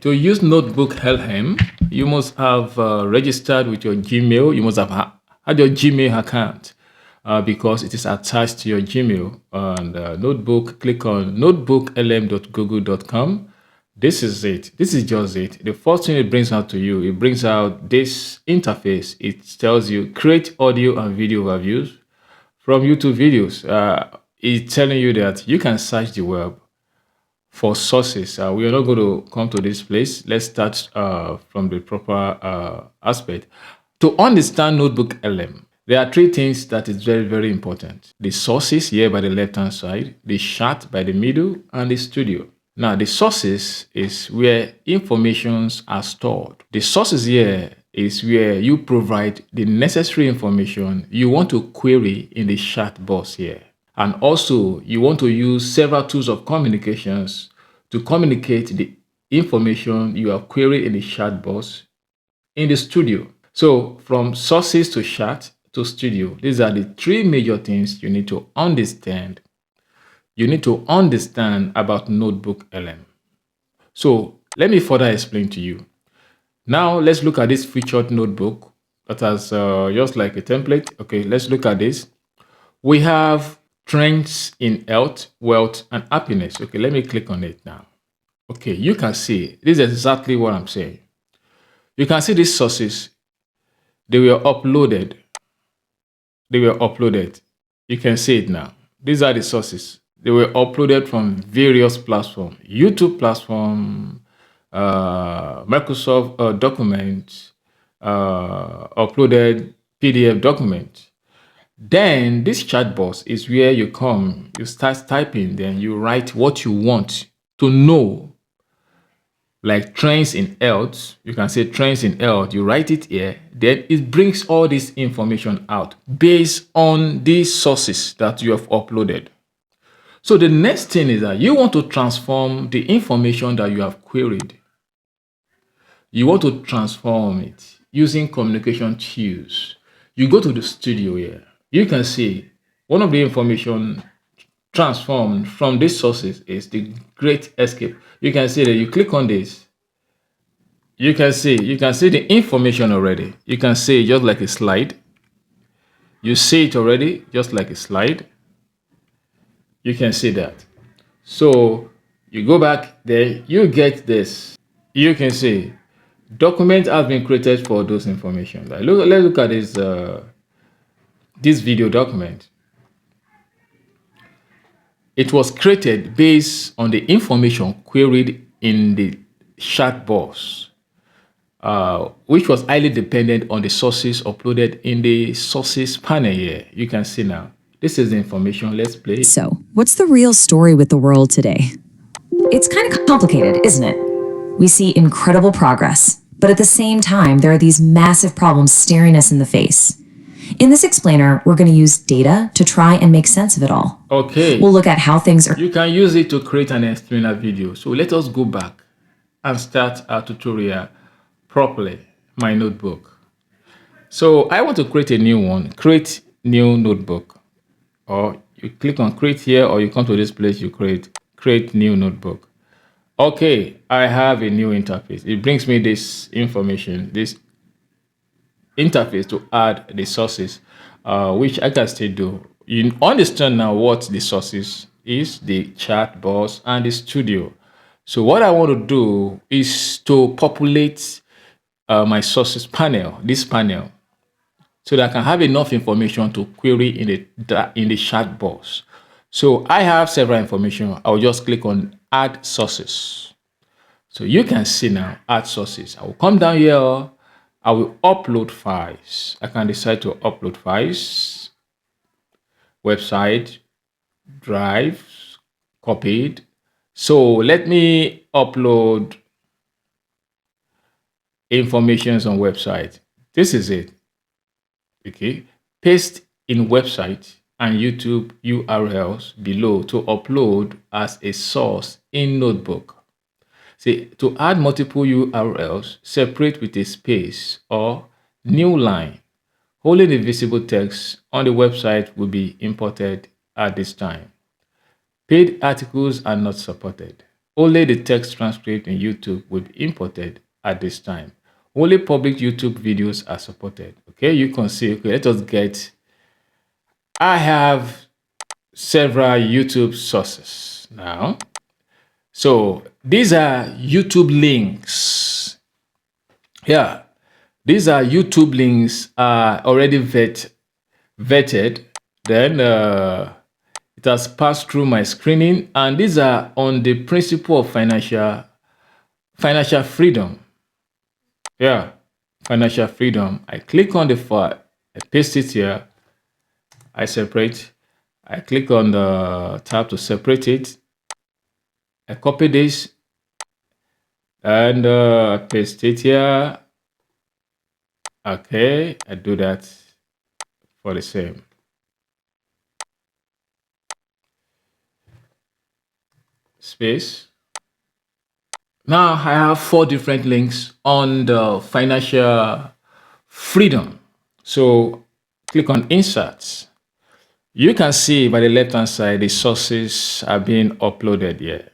To use NotebookLM, you must have registered with your Gmail. You must have had your Gmail account because it is attached to your Gmail. And Notebook, click on notebooklm.google.com. This is it. This is just it. The first thing it brings out to you, it brings out this interface. It tells you create audio and video overviews from YouTube videos. It's telling you that you can search the web for sources. We are not going to come to this place. Let's start from the proper aspect. To understand NotebookLM, there are three things that is very, very important. The sources here by the left-hand side, the chart by the middle, and the studio. Now, the sources is where informations are stored. The sources here is where you provide the necessary information you want to query in the chat box here. And also, you want to use several tools of communications to communicate the information you have queried in the chat box in the studio. So from sources to chat to studio, these are the three major things you need to understand. You need to understand about NotebookLM. So let me further explain to you. Now let's look at this featured notebook that has just like a template. Okay, let's look at this. We have trends in health, wealth, and happiness. Okay, let me click on it now. Okay, you can see this is exactly what I'm saying. You can see these sources. They were uploaded. You can see it now. These are the sources. They were uploaded from various platforms, YouTube platform, Microsoft documents, uploaded PDF documents. Then this chat box is where you come, you start typing, then you write what you want to know. Like trends in health, you can say trends in health, you write it here, then it brings all this information out based on these sources that you have uploaded. So the next thing is that you want to transform the information that you have queried. You want to transform it using communication tools. You go to the studio here. You can see one of the information transformed from these sources is the Great Escape. You can see that you click on this. You can see the information already. You can see just like a slide. You see it already, just like a slide. You can see that. So you go back there, you get this. You can see document has been created for those information. Like let's look at this video document. It was created based on the information queried in the chat box, which was highly dependent on the sources uploaded in the sources panel here. You can see now. This is the information. Let's play. So, what's the real story with the world today? It's kind of complicated, isn't it? We see incredible progress, but at the same time, there are these massive problems staring us in the face. In this explainer, we're going to use data to try and make sense of it all. Okay. We'll look at how things are. You can use it to create an explainer video. So let us go back and start our tutorial properly, my notebook. So I want to create a new one, create new notebook. Or you click on create here, or you come to this place, you create new notebook. Okay, I have a new interface. It brings me this information, this interface to add the sources, which I can still do. You understand now what the sources is, the chat box and the studio. So what I want to do is to populate my sources panel, this panel, so that I can have enough information to query in the chat box. So I have several information. I'll just click on add sources. So you can see now add sources. I will come down here. I will upload files. I can decide to upload files, website, drive, copied. So let me upload informations on website. This is it. Okay, paste in website and YouTube URLs below to upload as a source in notebook. See, to add multiple URLs, separate with a space or new line. Only the visible text on the website will be imported at this time. Paid articles are not supported. Only the text transcript in YouTube will be imported at this time. Only public YouTube videos are supported. Okay, you can see, okay, let us get, I have several YouTube sources now. So these are YouTube links. Yeah, these are YouTube links already vetted. Then it has passed through my screening, and these are on the principle of financial freedom. Yeah, financial freedom. I click on the file, I paste it here, I separate, I click on the tab to separate it, I copy this and paste it here. Okay, I do that for the same. Space. Now I have 4 different links on the financial freedom. So click on inserts. You can see by the left hand side the sources are being uploaded here.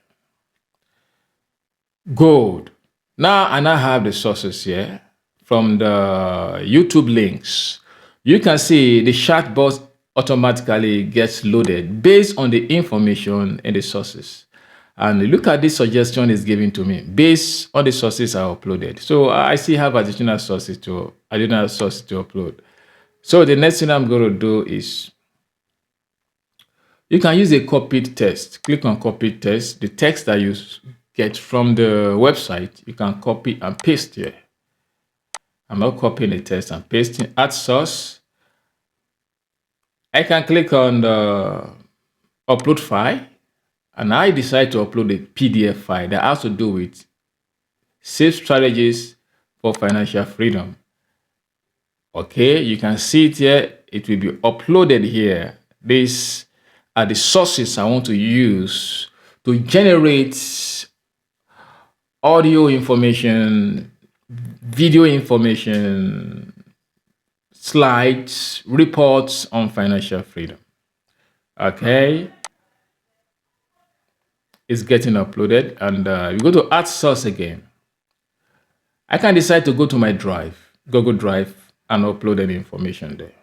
Good. Now I now have the sources here from the YouTube links. You can see the chat box automatically gets loaded based on the information in the sources. And look at this suggestion is given to me based on the sources I uploaded. So I still have additional sources to upload. So the next thing I'm going to do is you can use a copied text. Click on copied text. The text that you get from the website, you can copy and paste here. I'm not copying the text and pasting. Add source. I can click on the upload file, and I decide to upload a PDF file that has to do with safe strategies for financial freedom. Okay, you can see it here. It will be uploaded here. These are the sources I want to use to generate audio information, video information, slides, reports on financial freedom. Okay, it's getting uploaded, and you go to add source again. I can decide to go to my drive, Google Drive, and upload any information there.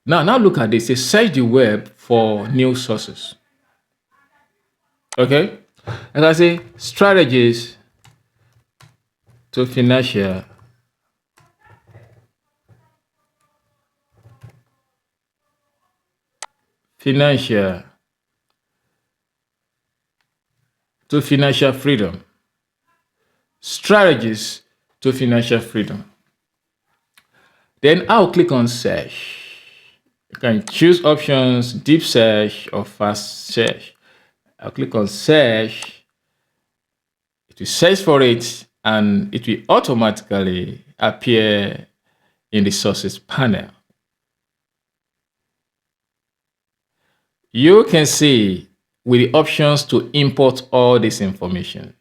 Now look at this. It search the web for news sources. Okay, as I say, strategies to financial freedom. Strategies to financial freedom. Then I'll click on search. You can choose options, deep search or fast search. I'll click on search. It will search for it and it will automatically appear in the sources panel. You can see with the options to import all this information.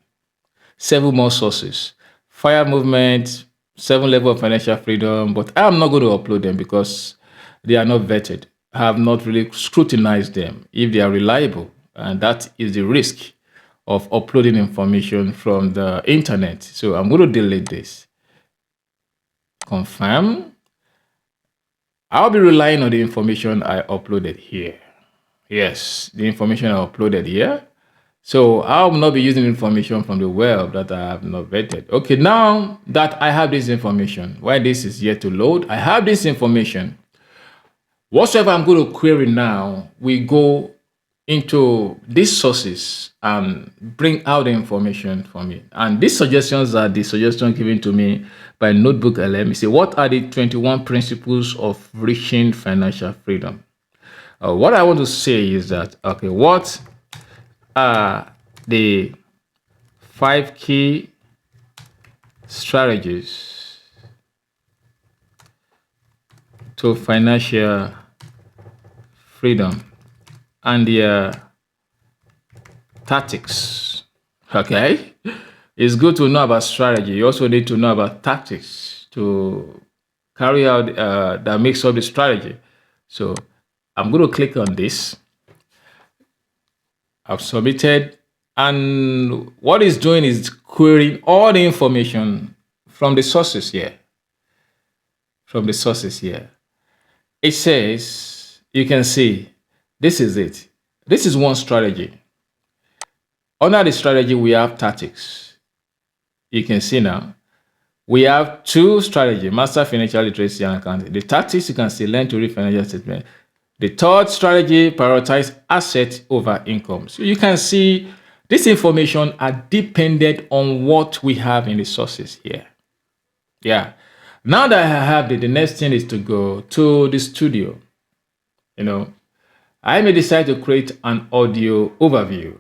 7 more sources, fire movement, 7 level of financial freedom, but I'm not going to upload them because they are not vetted. I have not really scrutinized them if they are reliable, and that is the risk of uploading information from the internet. So I'm going to delete this. Confirm. I'll be relying on the information I uploaded here. Yes, the information I uploaded here. So I will not be using information from the web that I have not vetted. Okay, now that I have this information, while this is yet to load, I have this information. Whatsoever I'm going to query now, we go into these sources and bring out the information for me. And these suggestions are the suggestions given to me by NotebookLM. You say, what are the 21 principles of reaching financial freedom? What I want to say is that, okay, what are the 5 key strategies to financial freedom and their tactics? Okay, it's good to know about strategy. You also need to know about tactics to carry out that makes up the strategy. So I'm going to click on this. I've submitted And what it's doing is querying all the information from the sources here. From the sources here. It says, you can see, this is it. This is one strategy. Under the strategy, we have tactics. You can see now, we have two strategies, master financial literacy and accounting. The tactics, you can see, learn to read financial statement. The third strategy, prioritize asset over income. So you can see this information are dependent on what we have in the sources here. Yeah. Now that I have the next thing is to go to the studio. I may decide to create an audio overview.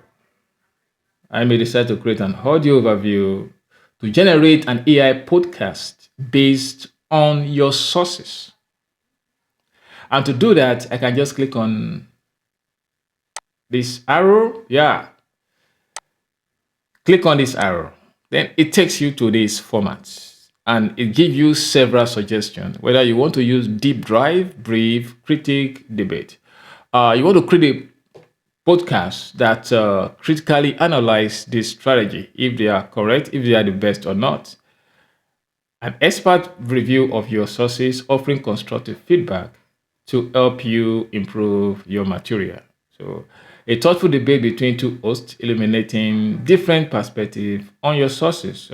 To generate an AI podcast based on your sources. And to do that, I can just click on this arrow. Yeah. Click on this arrow. Then it takes you to this format. And it gives you several suggestions, whether you want to use deep dive, brief, critique, debate. You want to create a podcast that critically analyze this strategy, if they are correct, if they are the best or not. An expert review of your sources, offering constructive feedback to help you improve your material. So a thoughtful debate between two hosts, illuminating different perspectives on your sources.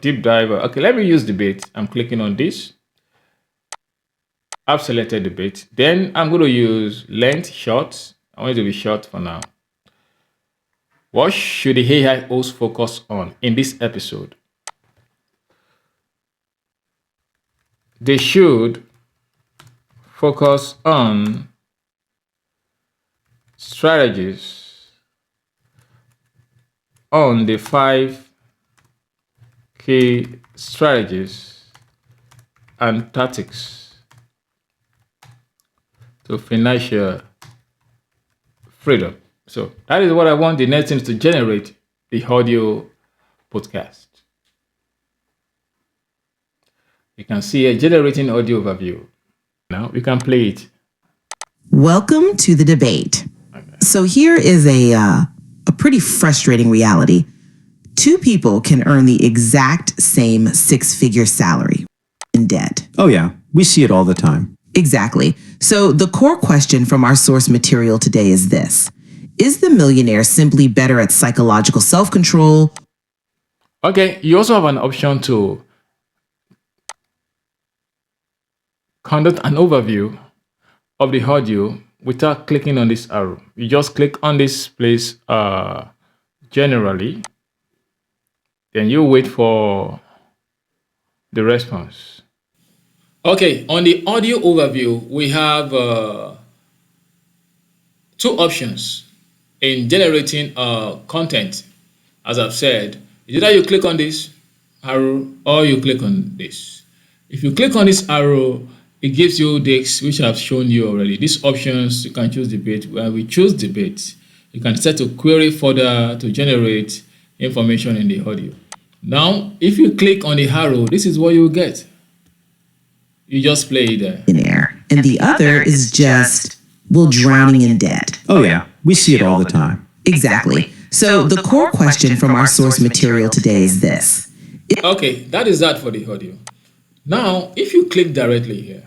Deep dive. Okay, let me use debate. I'm clicking on this. I've selected debate. Then I'm going to use length short. I want it to be short for now. What should the AI host focus on in this episode? They should focus on strategies on the 5 key strategies and tactics to financial freedom. So that is what I want the next thing to generate the audio podcast. You can see a generating audio overview. Now we can play it. Welcome to the debate. So here is a pretty frustrating reality. Two people can earn the exact same 6-figure salary in debt. Oh yeah, we see it all the time. Exactly. So the core question from our source material today is this. Is the millionaire simply better at psychological self-control? Okay, you also have an option to conduct an overview of the audio without clicking on this arrow. You just click on this place generally, then you wait for the response. Okay, on the audio overview, we have two options in generating content. As I've said, either you click on this arrow or you click on this. If you click on this arrow, it gives you this, which I've shown you already. These options, you can choose debate. When we choose debate, you can set to query further to generate information in the audio. Now, if you click on the arrow, this is what you get. You just play it there. And the other is just, well, drowning in debt. Oh yeah, we see it all the time. Exactly. So the core question from our source material today is this. Okay, that is that for the audio. Now, if you click directly here,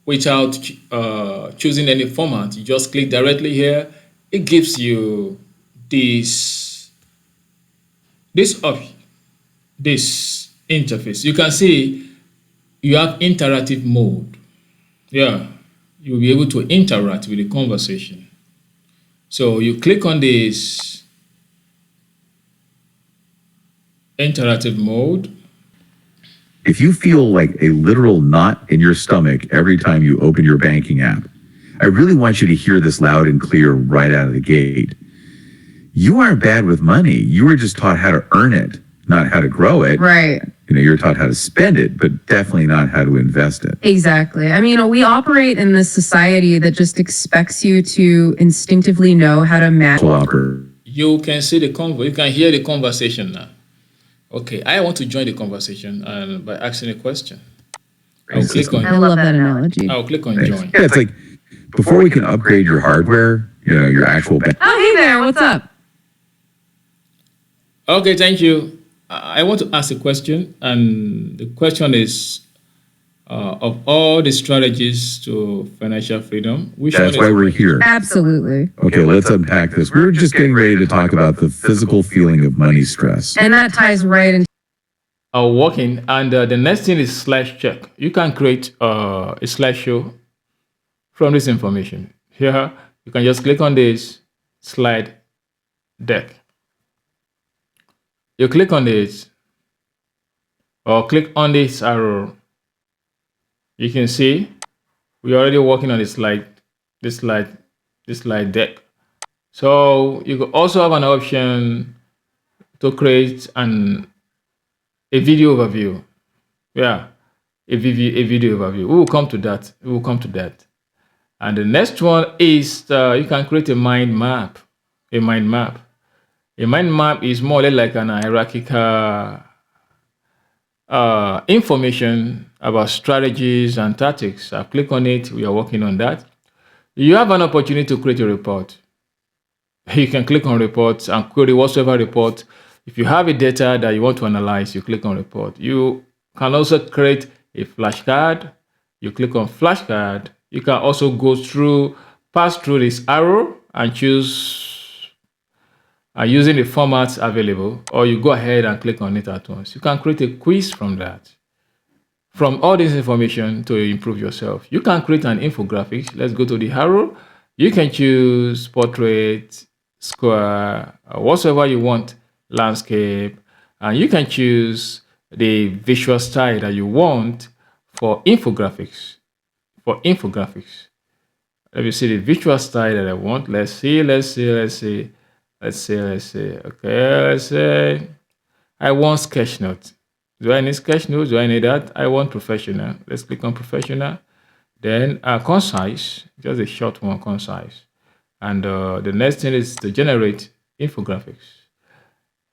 without choosing any format, you just click directly here, it gives you this option, this interface. You can see you have interactive mode. Yeah, you'll be able to interact with the conversation. So you click on this interactive mode. If you feel like a literal knot in your stomach every time you open your banking app, I really want you to hear this loud and clear right out of the gate. You aren't bad with money. You were just taught how to earn it, not how to grow it. Right. You're taught how to spend it, but definitely not how to invest it. Exactly. I mean, we operate in this society that just expects you to instinctively know how to match. You can see the convo. You can hear the conversation now. Okay, I want to join the conversation by asking a question. I'll click on. I love that analogy. I'll click on join. Yeah, it's like before we can upgrade your hardware, your actual bank. Oh, hey there. What's up? Okay, thank you. I want to ask a question, and the question is of all the strategies to financial freedom, which one That's is why we're here. Absolutely. Okay, let's unpack this. We're just getting ready to talk about the physical feeling of money stress. And that ties right into working? And the next thing is slash check. You can create a slideshow from this information. Here, you can just click on this slide deck. You click on this or click on this arrow. You can see we're already working on this slide, this slide deck. So you could also have an option to create a video overview. Yeah, a video overview. We will come to that. We will come to that. And the next one is you can create a mind map. A mind map. A mind map is more or less like an hierarchical information about strategies and tactics. I click on it. We are working on that. You have an opportunity to create a report. You can click on reports and query whatsoever report. If you have a data that you want to analyze, you click on report. You can also create a flashcard. You click on flashcard. You can also pass through this arrow and choose using the formats available, or you go ahead and click on it at once. You can create a quiz from that. From all this information to improve yourself. You can create an infographic. Let's go to the arrow. You can choose portrait, square, whatsoever you want, landscape, and you can choose the visual style that you want for infographics. For infographics. Let me see the visual style that I want. Let's see. Okay, let's say I want sketch note. Do I need sketch notes? Do I need that? I want professional. Let's click on professional. Then concise, just a short one, concise. And the next thing is to generate infographics.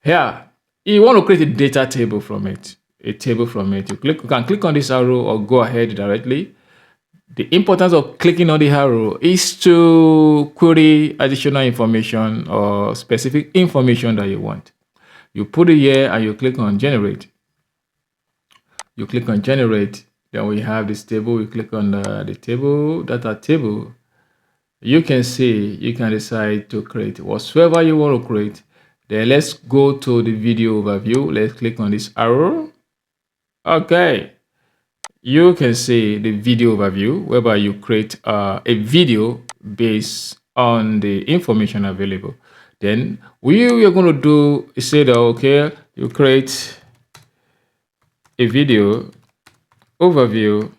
Here, you want to create a data table from it. A table from it. You can click on this arrow or go ahead directly. The importance of clicking on the arrow is to query additional information or specific information that you want. You put it here and you click on generate. You click on generate. Then we have this table. We click on the table, data table. You can see, you can decide to create whatsoever you want to create. Then let's go to the video overview. Let's click on this arrow. Okay. You can see the video overview, whereby you create a video based on the information available. Then we are going to do is say that, okay, you create a video overview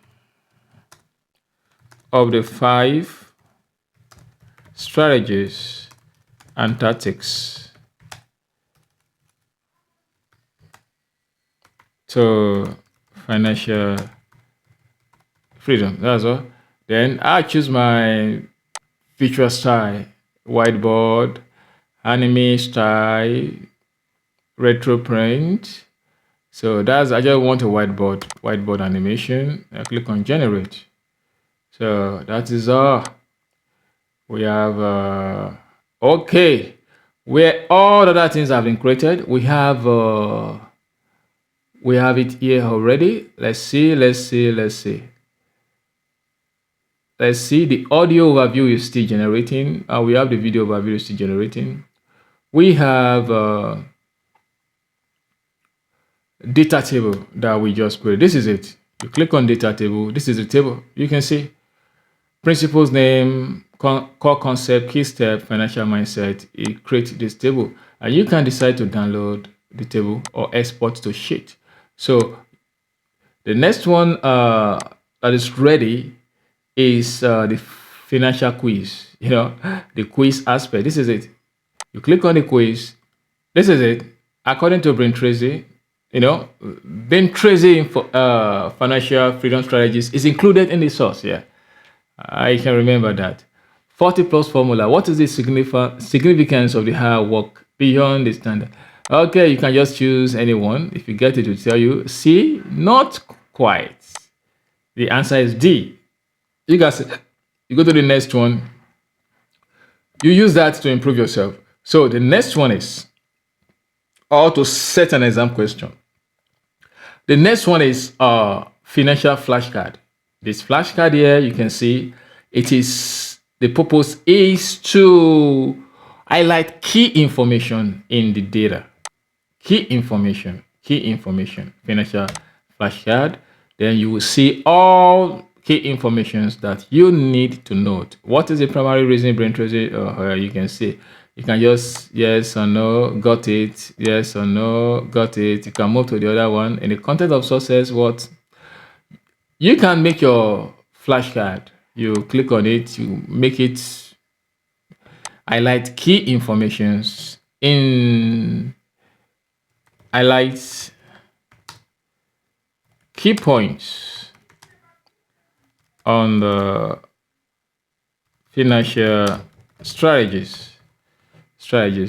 of the 5 strategies and tactics to financial freedom. That's all. Then I choose my visual style, whiteboard, anime style, retro print. So I just want a whiteboard animation. I click on generate. So that is all. We have okay, where all other things have been created. We have it here already. Let's see. Let's see, the audio overview is still generating. We have the video overview still generating. We have data table that we just created. This is it. You click on data table. This is the table. You can see principles name, core concept, key step, financial mindset. It creates this table. And you can decide to download the table or export to sheet. So the next one that is ready is the financial quiz. The quiz aspect. This is it. You click on the quiz. This is it. According to Brain Tracy, Brain Tracy for financial freedom strategies is included in the source. Yeah, I can remember that. 40 plus formula. What is the significance of the hard work beyond the standard? Okay, you can just choose anyone. If you get it, to tell you C, not quite. The answer is D. You guys, you go to the next one. You use that to improve yourself. So the next one is or to set an exam question. The next one is financial flashcard. This flashcard here, you can see the purpose is to highlight key information in the data. Key information, financial flashcard. Then you will see all key informations that you need to note. What is the primary reason brain tracing? You can see. You can just yes or no, got it, yes or no, got it. You can move to the other one. In the content of success, what? You can make your flashcard. You click on it, you make it highlight key informations in highlights key points on the financial strategies.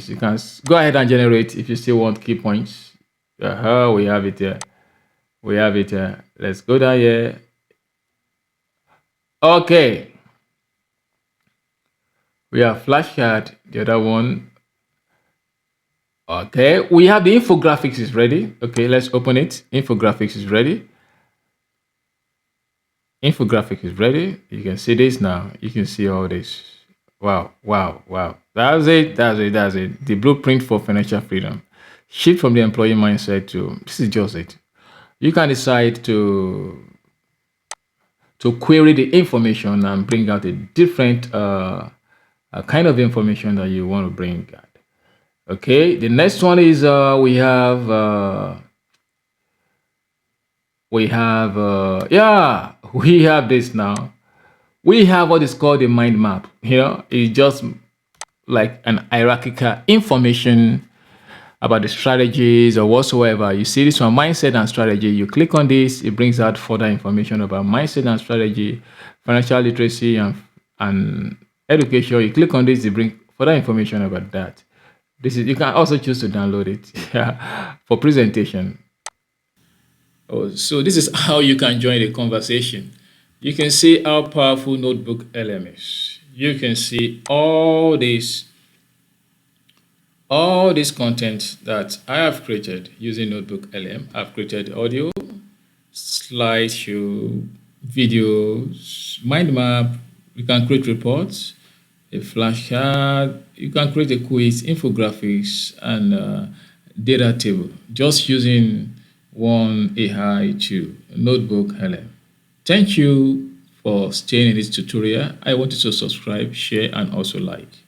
You can go ahead and generate if you still want key points. We have it here. Let's go down here. Okay. We have flashcard, the other one. Okay, we have the infographics is ready. Okay, let's open it. Infographics is ready. Infographic is ready. You can see this now. You can see all this. Wow. That's it. The blueprint for financial freedom. Shift from the employee mindset to this is just it. You can decide to query the information and bring out a different kind of information that you want to bring out. Okay, the next one is we have this now. We have what is called a mind map. It's just like an hierarchical information about the strategies or whatsoever. You see this one, mindset and strategy. You click on this, it brings out further information about mindset and strategy, financial literacy and education. You click on this, it brings further information about that. You can also choose to download it for presentation. So this is how you can join the conversation. You can see how powerful NotebookLM is. You can see all this content that I have created using NotebookLM. I've created audio, slideshow, videos, mind map. You can create reports, a flashcard. You can create a quiz, infographics, and data table just using one AI to NotebookLM. Thank you for staying in this tutorial. I want you to subscribe, share, and also like.